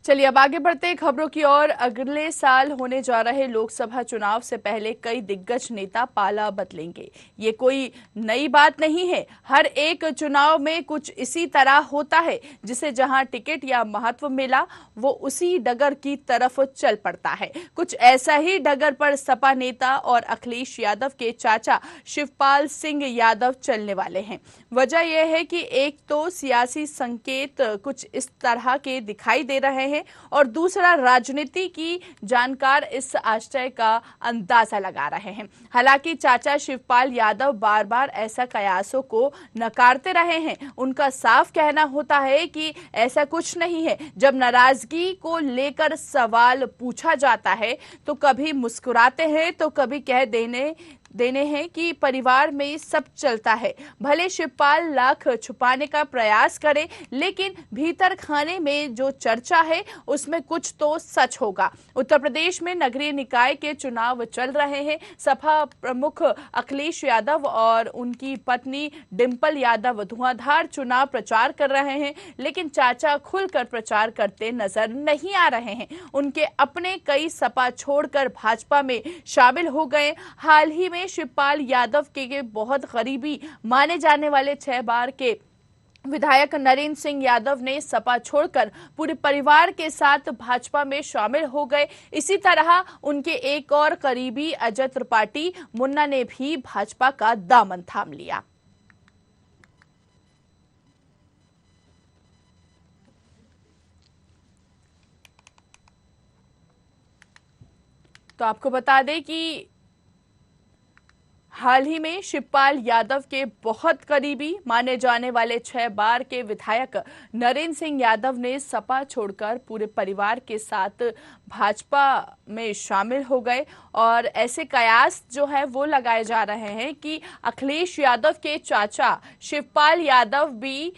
चलिए अब आगे बढ़ते हैं खबरों की ओर। अगले साल होने जा रहे लोकसभा चुनाव से पहले कई दिग्गज नेता पाला बदलेंगे। ये कोई नई बात नहीं है। हर एक चुनाव में कुछ इसी तरह होता है, जिसे जहां टिकट या महत्व मिला वो उसी डगर की तरफ चल पड़ता है। कुछ ऐसा ही डगर पर सपा नेता और अखिलेश यादव के चाचा शिवपाल सिंह यादव चलने वाले हैं। वजह यह है कि एक तो सियासी संकेत कुछ इस तरह के दिखाई दे रहे हैं और दूसरा राजनीति की जानकार इस आशय का अंदाजा लगा रहे हैं। हालांकि चाचा शिवपाल यादव बार बार ऐसा कयासों को नकारते रहे हैं। उनका साफ कहना होता है कि ऐसा कुछ नहीं है। जब नाराजगी को लेकर सवाल पूछा जाता है तो कभी मुस्कुराते हैं तो कभी कह देने हैं कि परिवार में सब चलता है। भले शिवपाल लाख छुपाने का प्रयास करें, लेकिन भीतर खाने में जो चर्चा है उसमें कुछ तो सच होगा। उत्तर प्रदेश में नगरीय निकाय के चुनाव चल रहे हैं। सपा प्रमुख अखिलेश यादव और उनकी पत्नी डिंपल यादव धुआंधार चुनाव प्रचार कर रहे हैं, लेकिन चाचा खुलकर प्रचार करते नजर नहीं आ रहे हैं। उनके अपने कई सपा छोड़कर भाजपा में शामिल हो गए। हाल ही में शिवपाल यादव के बहुत करीबी माने जाने वाले 6 बार के विधायक नरेंद्र सिंह यादव ने सपा छोड़कर पूरे परिवार के साथ भाजपा में शामिल हो गए। इसी तरह उनके एक और करीबी अजय त्रिपाठी मुन्ना ने भी भाजपा का दामन थाम लिया। तो आपको बता दें कि हाल ही में शिवपाल यादव के बहुत करीबी माने जाने वाले 6 बार के विधायक नरेंद्र सिंह यादव ने सपा छोड़कर पूरे परिवार के साथ भाजपा में शामिल हो गए और ऐसे कयास जो है वो लगाए जा रहे हैं कि अखिलेश यादव के चाचा शिवपाल यादव भी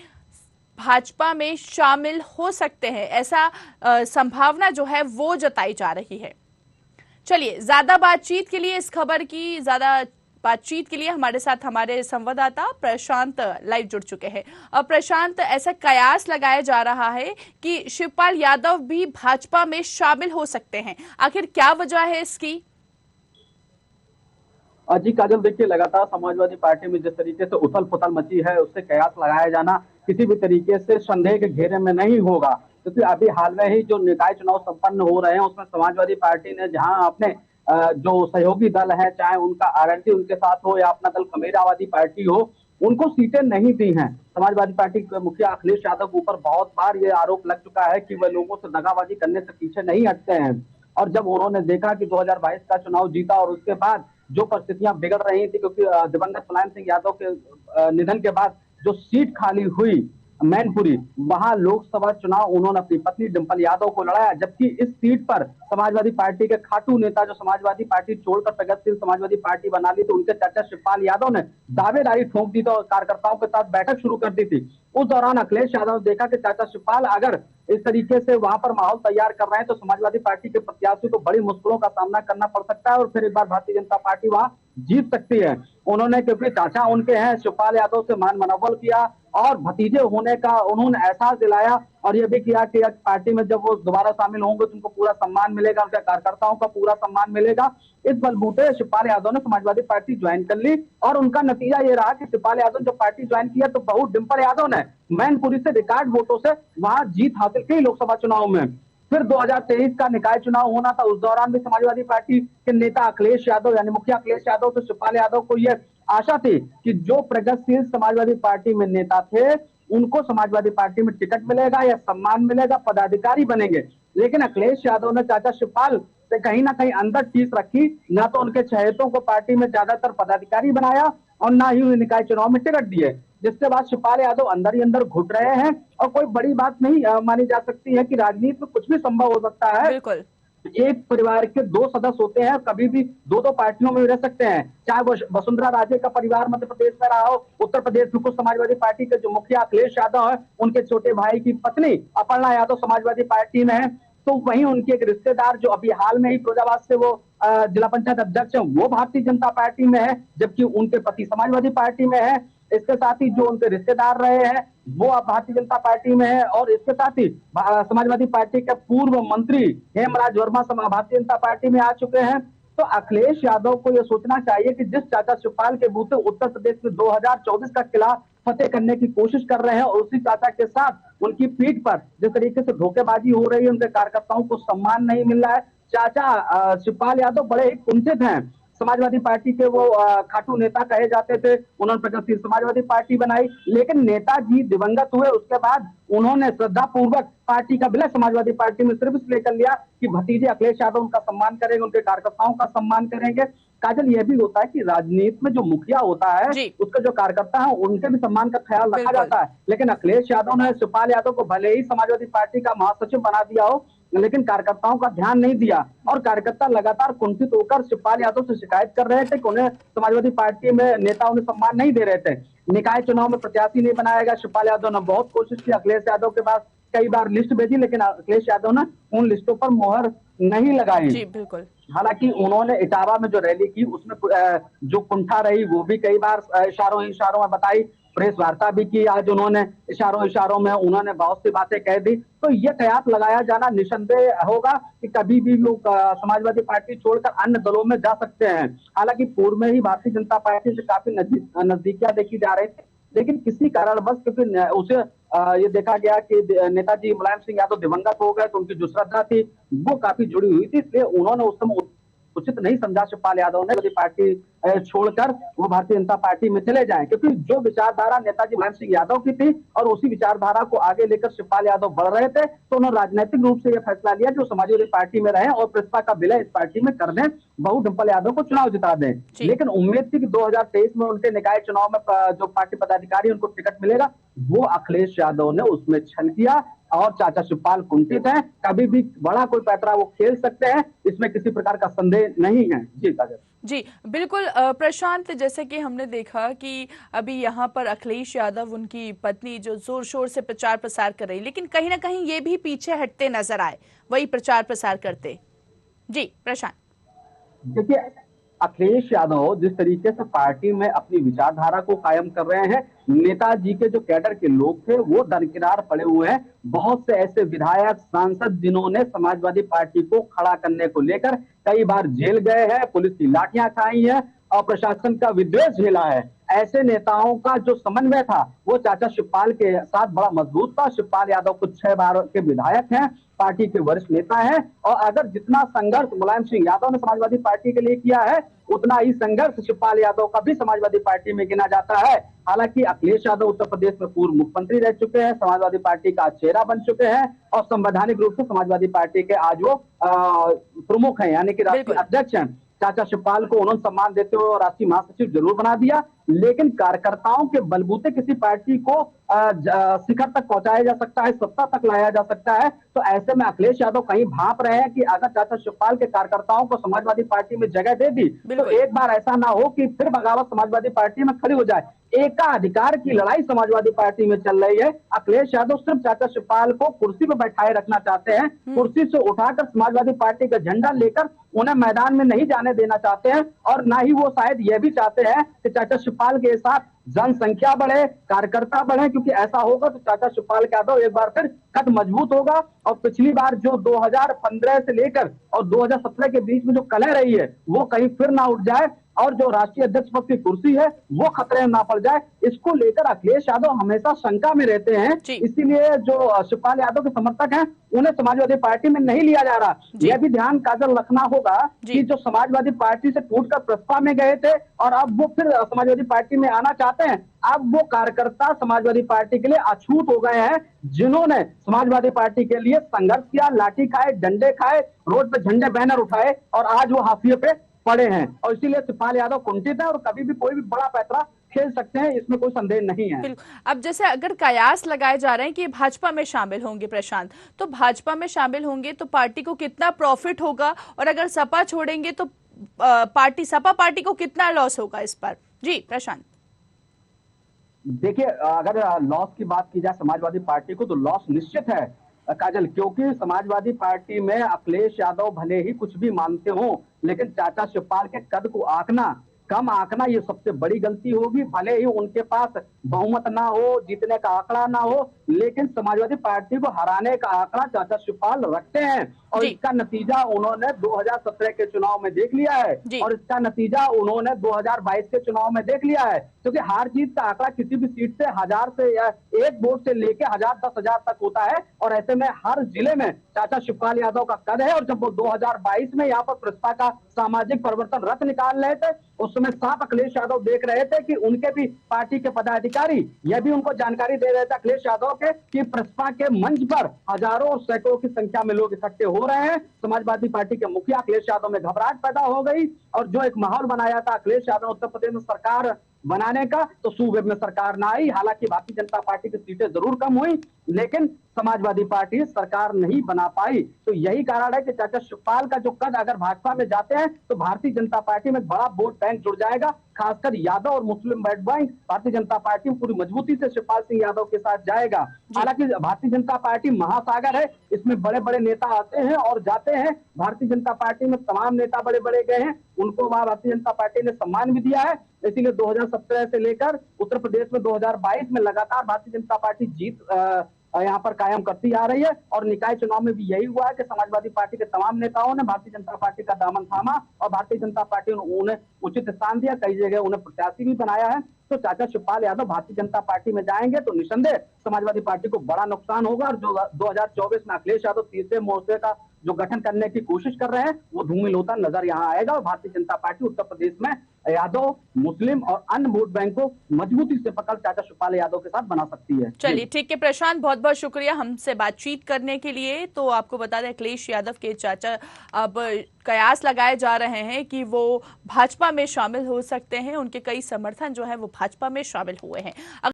भाजपा में शामिल हो सकते हैं। ऐसा संभावना जो है वो जताई जा रही है। चलिए ज्यादा बातचीत के लिए हमारे साथ हमारे संवाददाता प्रशांत लाइव जुड़ चुके हैं। और प्रशांत, ऐसा कयास लगाया जा रहा है कि शिवपाल यादव भी भाजपा में शामिल हो सकते हैं। आखिर क्या वजह है इसकी? जी काजल, देखिए लगातार समाजवादी पार्टी में जिस तरीके से उथल पुथल मची है, उससे कयास लगाया जाना किसी भी तरीके से संदेह के घेरे में नहीं होगा, क्योंकि अभी हाल में ही जो निकाय चुनाव संपन्न हो रहे हैं उसमें समाजवादी पार्टी ने जहां अपने जो सहयोगी दल है, चाहे उनका आरएलडी उनके साथ हो या अपना दल खमेरावादी पार्टी हो, उनको सीटें नहीं दी हैं। समाजवादी पार्टी के मुखिया अखिलेश यादव के ऊपर बहुत बार ये आरोप लग चुका है कि वह लोगों से दगाबाजी करने से पीछे नहीं हटते हैं। और जब उन्होंने देखा कि 2022 का चुनाव जीता और उसके बाद जो परिस्थितियां बिगड़ रही थी, क्योंकि दिवंगत मुलायम सिंह यादव के निधन के बाद जो सीट खाली हुई मैनपुरी, वहां लोकसभा चुनाव उन्होंने अपनी पत्नी डिंपल यादव को लड़ाया, जबकि इस सीट पर समाजवादी पार्टी के खाटू नेता जो समाजवादी पार्टी छोड़कर प्रगतिशील समाजवादी पार्टी बना ली, तो उनके चाचा शिवपाल यादव ने दावेदारी ठोक दी थी और कार्यकर्ताओं के साथ बैठक शुरू कर दी थी। उस दौरान अखिलेश यादव ने देखा कि चाचा शिवपाल अगर इस तरीके से वहां पर माहौल तैयार कर रहे हैं तो समाजवादी पार्टी के प्रत्याशी को बड़ी मुश्किलों का सामना करना पड़ सकता है और फिर एक बार भारतीय जनता पार्टी वहां जीत सकती है। उन्होंने, क्योंकि चाचा उनके हैं, शिवपाल यादव से मान मनोबल किया और भतीजे होने का उन्होंने एहसास दिलाया और यह भी किया कि पार्टी में जब वो दोबारा शामिल होंगे तो उनको पूरा सम्मान मिलेगा, उनके कार्यकर्ताओं का पूरा सम्मान मिलेगा। इस बलबूते शिवपाल यादव ने समाजवादी पार्टी ज्वाइन कर ली और उनका नतीजा ये रहा कि शिवपाल यादव जब पार्टी ज्वाइन किया तो बहू डिंपल यादव ने मैनपुरी से रिकॉर्ड वोटों से वहां जीत हासिल की लोकसभा चुनाव में। फिर 2023 का निकाय चुनाव होना था, उस दौरान भी समाजवादी पार्टी के नेता अखिलेश यादव यानी मुखिया अखिलेश यादव से शिवपाल यादव को यह आशा थी कि जो प्रगतिशील समाजवादी पार्टी में नेता थे उनको समाजवादी पार्टी में टिकट मिलेगा या सम्मान मिलेगा, पदाधिकारी बनेंगे। लेकिन अखिलेश यादव ने चाचा शिवपाल से कहीं ना कहीं अंदर टीस रखी, ना तो उनके चहेतों को पार्टी में ज्यादातर पदाधिकारी बनाया और ना ही उन्हें निकाय चुनाव में टिकट दिए, जिसके बाद शिवपाल यादव अंदर ही अंदर घुट रहे हैं। और कोई बड़ी बात नहीं मानी जा सकती है कि राजनीति में कुछ भी संभव हो सकता है। बिल्कुल। एक परिवार के 2 सदस्य होते हैं, कभी भी 2-2 पार्टियों में रह सकते हैं। चाहे वो वसुंधरा राजे का परिवार मध्य प्रदेश में रहा हो, उत्तर प्रदेश में कुछ समाजवादी पार्टी के जो मुखिया अखिलेश यादव है, उनके छोटे भाई की पत्नी अपर्णा यादव समाजवादी पार्टी में है, तो वहीं उनके एक रिश्तेदार जो अभी हाल में ही फिरोजाबाद से वो जिला पंचायत अध्यक्ष है, वो भारतीय जनता पार्टी में है, जबकि उनके पति समाजवादी पार्टी में है। इसके साथ ही जो उनके रिश्तेदार रहे हैं वो अब भारतीय जनता पार्टी में है। और इसके साथ ही समाजवादी पार्टी के पूर्व मंत्री हेमराज वर्मा भारतीय जनता पार्टी में आ चुके हैं। तो अखिलेश यादव को यह सोचना चाहिए कि जिस चाचा शिवपाल के बूते उत्तर प्रदेश में 2024 का किला फतेह करने की कोशिश कर रहे हैं, और उसी चाचा के साथ उनकी पीठ पर जिस तरीके से धोखेबाजी हो रही है, उनके कार्यकर्ताओं को सम्मान नहीं मिल रहा है। चाचा शिवपाल यादव बड़े ही कुंठित हैं। समाजवादी पार्टी के वो खाटू नेता कहे जाते थे, उन्होंने प्रगतिशील समाजवादी पार्टी बनाई, लेकिन नेताजी दिवंगत हुए उसके बाद उन्होंने श्रद्धा पूर्वक पार्टी का विलय समाजवादी पार्टी में सिर्फ इसलिए कर लिया कि भतीजे अखिलेश यादव उनका सम्मान करेंगे, उनके कार्यकर्ताओं का सम्मान करेंगे। काजल, यह भी होता है कि राजनीति में जो मुखिया होता है उसके जो कार्यकर्ता है उनके भी सम्मान का ख्याल रखा जाता है। लेकिन अखिलेश यादव ने शिवपाल यादव को भले ही समाजवादी पार्टी का महासचिव बना दिया हो, लेकिन कार्यकर्ताओं का ध्यान नहीं दिया, और कार्यकर्ता लगातार कुंठित होकर शिवपाल यादव से शिकायत कर रहे थे कि उन्हें समाजवादी पार्टी में नेता उन्हें सम्मान नहीं दे रहे थे। निकाय चुनाव में प्रत्याशी नहीं बनाया गया। शिवपाल यादव ने बहुत कोशिश की, अखिलेश यादव के पास कई बार लिस्ट भेजी, लेकिन अखिलेश यादव ने उन लिस्टों पर मोहर नहीं लगाई। जी बिल्कुल। हालांकि उन्होंने इटावा में जो रैली की उसमें जो कुंठा रही वो भी कई बार इशारों में बताई, प्रेस वार्ता भी की आज उन्होंने, इशारों में उन्होंने बहुत सी बातें कह दी। तो ये कयास लगाया जाना निसंदेह होगा कि कभी भी लोग समाजवादी पार्टी छोड़कर अन्य दलों में जा सकते हैं। हालांकि पूर्व में ही भारतीय जनता पार्टी से काफी नजदीकियां देखी जा रही थी, लेकिन किसी कारणवश क्योंकि उसे ये देखा गया कि नेताजी मुलायम सिंह यादव दिवंगत हो गए, तो उनकी जो श्रद्धा थी वो काफी जुड़ी हुई थी, इसलिए उन्होंने उस समय उचित नहीं समझा शिवपाल यादव ने पार्टी छोड़कर वो भारतीय जनता पार्टी में चले जाएं, क्योंकि जो विचारधारा नेताजी मुलायम सिंह यादव की थी और उसी विचारधारा को आगे लेकर शिवपाल यादव बढ़ रहे थे, तो उन्होंने राजनीतिक रूप से यह फैसला लिया कि वो समाजवादी पार्टी में रहे और प्रस्ताव का विलय इस पार्टी में कर दें, बहू डिंपल यादव को चुनाव जिता दें। लेकिन उम्मीद थी कि 2023 में उनके निकाय चुनाव में जो पार्टी पदाधिकारी उनको टिकट मिलेगा, वो अखिलेश यादव ने उसमें छल किया, और चाचा शिवपाल कुंठित हैं, कभी भी बड़ा कोई पैतरा वो खेल सकते हैं, इसमें किसी प्रकार का संदेह नहीं है। जी काजल। जी बिल्कुल प्रशांत, जैसे कि हमने देखा कि अभी यहाँ पर अखिलेश यादव उनकी पत्नी जो जोर शोर से प्रचार प्रसार कर रही, लेकिन कहीं ना कहीं ये भी पीछे हटते नजर आए वही प्रचार प्रसार करते। जी प्रशांत। देखिए, अखिलेश यादव जिस तरीके से पार्टी में अपनी विचारधारा को कायम कर रहे हैं, नेताजी के जो कैडर के लोग थे वो दरकिनार पड़े हुए हैं। बहुत से ऐसे विधायक सांसद जिन्होंने समाजवादी पार्टी को खड़ा करने को लेकर कई बार जेल गए हैं, पुलिस की लाठियां खाई हैं और प्रशासन का विद्वेष झेला है, ऐसे नेताओं का जो समन्वय था वो चाचा शिवपाल के साथ बड़ा मजबूत था। शिवपाल यादव कुछ 6 बार के विधायक हैं, पार्टी के वरिष्ठ नेता हैं, और अगर जितना संघर्ष मुलायम सिंह यादव ने समाजवादी पार्टी के लिए किया है, उतना ही संघर्ष शिवपाल यादव का भी समाजवादी पार्टी में गिना जाता है। हालांकि अखिलेश यादव उत्तर प्रदेश में पूर्व मुख्यमंत्री रह चुके हैं, समाजवादी पार्टी का चेहरा बन चुके हैं, और संवैधानिक रूप से समाजवादी पार्टी के आज वो प्रमुख हैं, यानी कि राष्ट्रीय अध्यक्ष हैं। चाचा शिवपाल को उन्होंने सम्मान देते हुए राष्ट्रीय महासचिव जरूर बना दिया, लेकिन कार्यकर्ताओं के बलबूते किसी पार्टी को शिखर तक पहुंचाया जा सकता है, सत्ता तक लाया जा सकता है। तो ऐसे में अखिलेश यादव कहीं भांप रहे हैं कि अगर चाचा शिवपाल के कार्यकर्ताओं को समाजवादी पार्टी में जगह दे दी तो एक बार ऐसा ना हो कि फिर बगावत समाजवादी पार्टी में खड़ी हो जाए। एकाधिकार की लड़ाई समाजवादी पार्टी में चल रही है। अखिलेश यादव सिर्फ चाचा शिवपाल को कुर्सी पर बैठाए रखना चाहते हैं, कुर्सी से उठाकर समाजवादी पार्टी का झंडा लेकर उन्हें मैदान में नहीं जाने देना चाहते हैं, और ना ही वो शायद यह भी चाहते हैं कि चाचा शिवपाल के साथ जनसंख्या बढ़े, कार्यकर्ता बढ़े, क्योंकि ऐसा होगा तो चाचा शिवपाल यादव एक बार फिर कद मजबूत होगा। और पिछली बार जो 2015 से लेकर और 2017 के बीच में जो कलह रही है वो कहीं फिर ना उठ जाए, और जो राष्ट्रीय अध्यक्ष पद की कुर्सी है वो खतरे में ना पड़ जाए, इसको लेकर अखिलेश यादव हमेशा शंका में रहते हैं। इसीलिए जो शिवपाल यादव के समर्थक हैं उन्हें समाजवादी पार्टी में नहीं लिया जा रहा। यह भी ध्यान काजल रखना होगा कि जो समाजवादी पार्टी से टूटकर प्रस्ताव में गए थे और अब वो फिर समाजवादी पार्टी में आना चाहते हैं, अब वो कार्यकर्ता समाजवादी पार्टी के लिए अछूत हो गए हैं, जिन्होंने समाजवादी पार्टी के लिए संघर्ष किया, लाठी खाए, डंडे खाए, रोड पे झंडे बैनर उठाए, और आज वो हाफिये पे पड़े हैं। और इसीलिए शिवपाल यादव कुंठित है और कभी भी कोई भी बड़ा पैतरा खेल सकते हैं, इसमें कोई संदेह नहीं है। अब जैसे अगर कयास लगाए जा रहे हैं कि भाजपा में शामिल होंगे प्रशांत, तो भाजपा में शामिल होंगे तो पार्टी को कितना प्रॉफिट होगा, और अगर सपा छोड़ेंगे तो सपा पार्टी को कितना लॉस होगा इस पर? जी प्रशांत। देखिए, अगर लॉस की बात की जाए समाजवादी पार्टी को, तो लॉस निश्चित है काजल, क्योंकि समाजवादी पार्टी में अखिलेश यादव भले ही कुछ भी मानते हो, लेकिन चाचा शिवपाल के कद को आंकना कम आंकना ये सबसे बड़ी गलती होगी। भले ही उनके पास बहुमत ना हो, जीतने का आंकड़ा ना हो, लेकिन समाजवादी पार्टी को हराने का आंकड़ा चाचा शिवपाल रखते हैं और इसका नतीजा उन्होंने 2017 के चुनाव में देख लिया है और इसका नतीजा उन्होंने 2022 के चुनाव में देख लिया है। क्योंकि हार जीत का आंकड़ा किसी भी सीट से 1000 से या एक वोट से लेके 1000 10,000 तक होता है और ऐसे में हर जिले में चाचा शिवपाल यादव का कद है। और जब वो 2022 में यहाँ पर प्रस्ताव का सामाजिक परिवर्तन रथ निकाल रहे थे, उस समय साफ अखिलेश यादव देख रहे थे कि उनके भी पार्टी के पदाधिकारी यह भी उनको जानकारी दे रहे थे अखिलेश यादव के कि प्रस्ताव के मंच पर हजारों और सैकड़ों की संख्या में लोग इकट्ठे हो रहे हैं। समाजवादी पार्टी के मुखिया अखिलेश यादव में घबराहट पैदा हो गई और जो एक माहौल बनाया था अखिलेश यादव उत्तर प्रदेश में सरकार बनाने का, तो सूबे में सरकार ना आई। हालांकि भारतीय जनता पार्टी की सीटें जरूर कम हुई, लेकिन समाजवादी पार्टी सरकार नहीं बना पाई। तो यही कारण है कि चाचा शिवपाल का जो कद अगर भाजपा में जाते हैं तो भारतीय जनता पार्टी में बड़ा वोट बैंक जुड़ जाएगा, खासकर यादव और मुस्लिम vote bank Bharatiya Janata party पूरी मजबूती से शिवपाल सिंह यादव के साथ जाएगा। हालांकि भारतीय जनता पार्टी महासागर है, इसमें बड़े बड़े नेता आते हैं और जाते हैं। भारतीय जनता पार्टी में तमाम नेता बड़े बड़े गए हैं, उनको वहां भारतीय जनता पार्टी ने सम्मान भी दिया है। इसीलिए 2017 से लेकर उत्तर प्रदेश में 2022 में लगातार भारतीय जनता पार्टी जीत यहाँ पर कायम करती आ रही है और निकाय चुनाव में भी यही हुआ है कि समाजवादी पार्टी के तमाम नेताओं ने भारतीय जनता पार्टी का दामन थामा और भारतीय जनता पार्टी ने उन्हें उचित स्थान दिया, कई जगह उन्हें प्रत्याशी भी बनाया है। तो चाचा शिवपाल यादव भारतीय जनता पार्टी में जाएंगे तो निसंदेह समाजवादी पार्टी को बड़ा नुकसान होगा और जो 2024 में अखिलेश यादव तीसरे मोर्चे का जो गठन करने की कोशिश कर रहे हैं वो धूमिल होता नजर यहाँ आएगा और भारतीय जनता पार्टी उत्तर प्रदेश में यादव, मुस्लिम और अन्य वोट बैंक को मजबूती से पकड़ चाचा शिवपाल यादव के साथ बना सकती है। चलिए ठीक है प्रशांत, बहुत बहुत शुक्रिया हमसे बातचीत करने के लिए। तो आपको बता दें अखिलेश यादव के चाचा अब कयास लगाए जा रहे हैं कि वो भाजपा में शामिल हो सकते हैं, उनके कई समर्थन जो है वो भाजपा में शामिल हुए हैं।